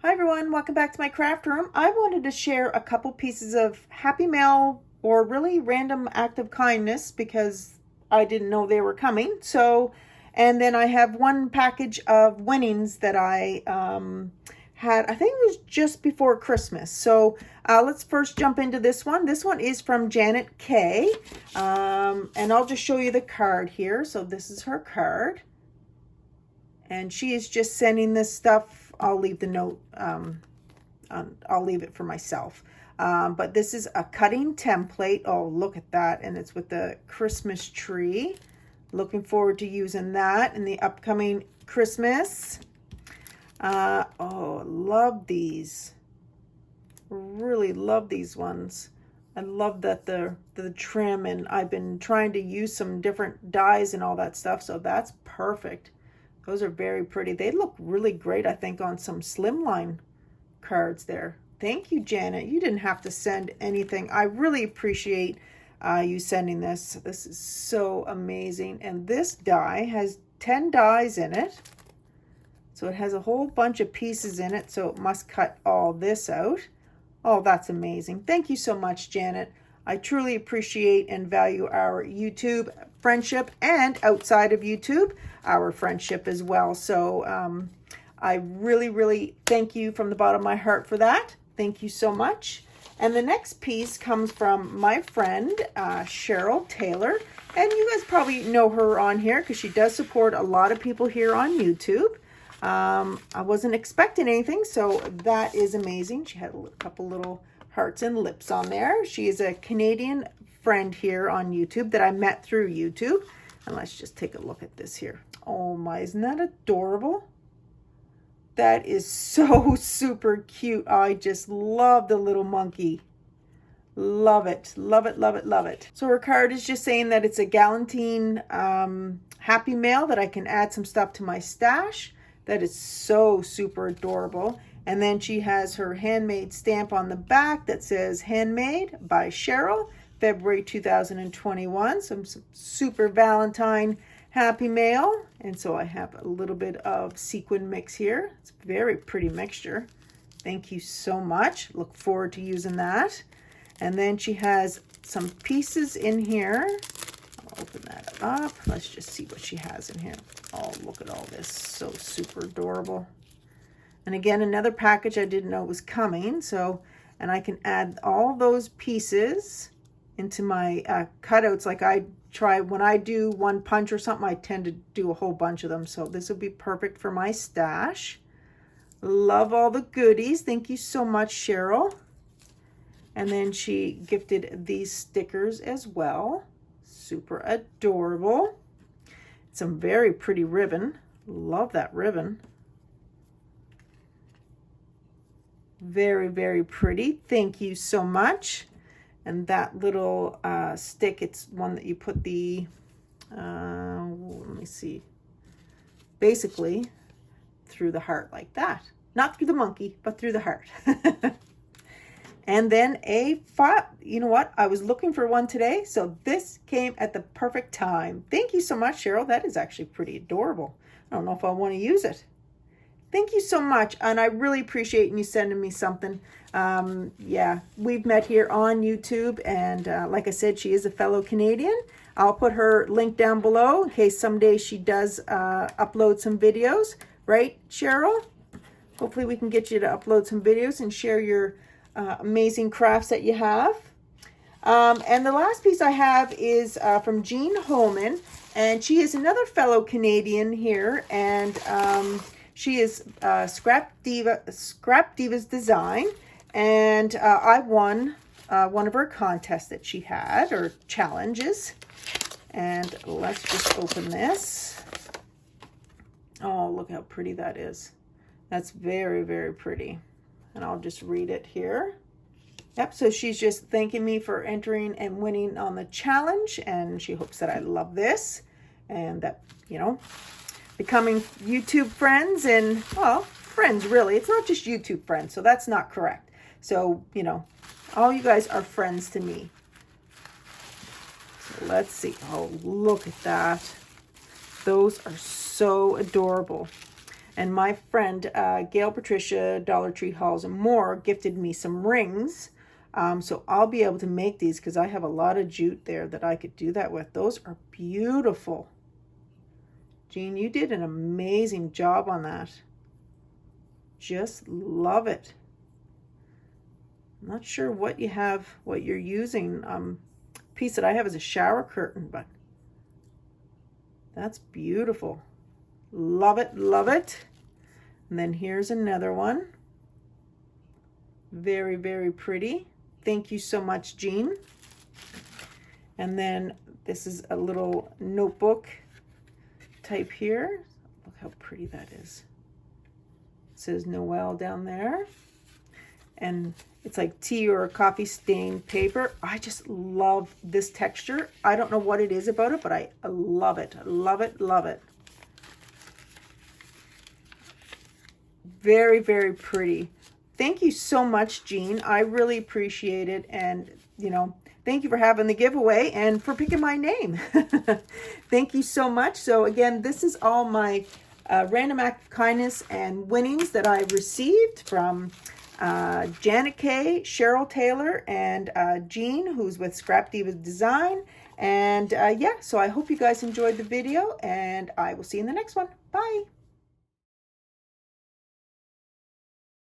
Hi everyone, welcome back to my craft room. I wanted to share a couple pieces of Happy Mail or really random act of kindness because I didn't know they were coming. And then I have one package of winnings that I had, I think it was just before Christmas. Let's first jump into this one. This one is from Janet K. And I'll just show you the card here. So this is her card. And she is just sending this stuff. I'll leave the note, I'll leave it for myself. But this is a cutting template. Oh, look at that. And it's with the Christmas tree. Looking forward to using that in the upcoming Christmas. Oh, love these. Really love these ones. I love that the trim, and I've been trying to use some different dyes and all that stuff. So that's perfect. Those are very pretty. They look really great, I think, on some slimline cards there. Thank you, Janet. You didn't have to send anything. I really appreciate you sending this. This is so amazing. And this die has 10 dies in it. So it has a whole bunch of pieces in it. So it must cut all this out. Oh, that's amazing. Thank you so much, Janet. I truly appreciate and value our YouTube friendship, and outside of YouTube, our friendship as well. So I really thank you from the bottom of my heart for that. Thank you so much. And the next piece comes from my friend, Cheryl Taylor. And you guys probably know her on here because she does support a lot of people here on YouTube. I wasn't expecting anything, so that is amazing. She had a couple little hearts and lips on there. She is a Canadian friend here on YouTube that I met through YouTube. And let's just take a look at this here. Oh my, isn't that adorable? That is so super cute. I just love the little monkey. Love it, love it, love it, love it. So her card is just saying that it's a Galantine Happy Mail, that I can add some stuff to my stash. That is so super adorable. And then she has her handmade stamp on the back that says handmade by Cheryl, February 2021. Some super Valentine Happy Mail. And so I have a little bit of sequin mix here. It's a very pretty mixture. Thank you so much. Look forward to using that. And then she has some pieces in here. I'll open that up. Let's just see what she has in here. Oh, look at all this. So super adorable. And again, another package I didn't know was coming. And I can add all those pieces into my cutouts. Like I try, when I do one punch or something, I tend to do a whole bunch of them. So this would be perfect for my stash. Love all the goodies. Thank you so much, Cheryl. And then she gifted these stickers as well. Super adorable. Some very pretty ribbon. Love that ribbon. Very pretty. Thank you so much. And that little stick, it's one that you put the, let me see, basically through the heart like that. Not through the monkey, but through the heart. And then a file. You know what? I was looking for one today, so this came at the perfect time. Thank you so much, Cheryl. That is actually pretty adorable. I don't know if I want to use it. Thank you so much, and I really appreciate you sending me something. Yeah, we've met here on YouTube, and like I said, she is a fellow Canadian. I'll put her link down below in case someday she does upload some videos. Right, Cheryl? Hopefully we can get you to upload some videos and share your amazing crafts that you have. And the last piece I have is from Jean Holman, and she is another fellow Canadian here, and she is Scrapsdiva Design, and I won one of her contests that she had, or challenges. And let's just open this. Oh, look how pretty that is. That's very pretty. And I'll just read it here. Yep, so she's just thanking me for entering and winning on the challenge, and she hopes that I love this and that, you know, becoming YouTube friends, and, well, friends really. It's not just YouTube friends, so that's not correct. So, you know, all you guys are friends to me. So let's see. Oh, look at that. Those are so adorable. And my friend Gail Patricia, Dollar Tree Halls and More, gifted me some rings. So I'll be able to make these because I have a lot of jute there that I could do that with. Those are beautiful. Jean, you did an amazing job on that. Just love it. I'm not sure what you have, what you're using. Piece that I have is a shower curtain, but that's beautiful. Love it, love it. And then here's another one. Very, very pretty. Thank you so much, Jean. And then this is a little notebook type here. Look how pretty that is. It says Noel down there. And it's like tea or coffee stained paper. I just love this texture. I don't know what it is about it, but I love it. Love it, love it. Very, very pretty. Thank you so much, Jean. I really appreciate it. And, you know, thank you for having the giveaway and for picking my name. Thank you so much. So again, this is all my random act of kindness and winnings that I received from Janet K, Cheryl Taylor, and Jean, who's with Scrapsdiva Design. And yeah, so I hope you guys enjoyed the video, and I will see you in the next one. Bye.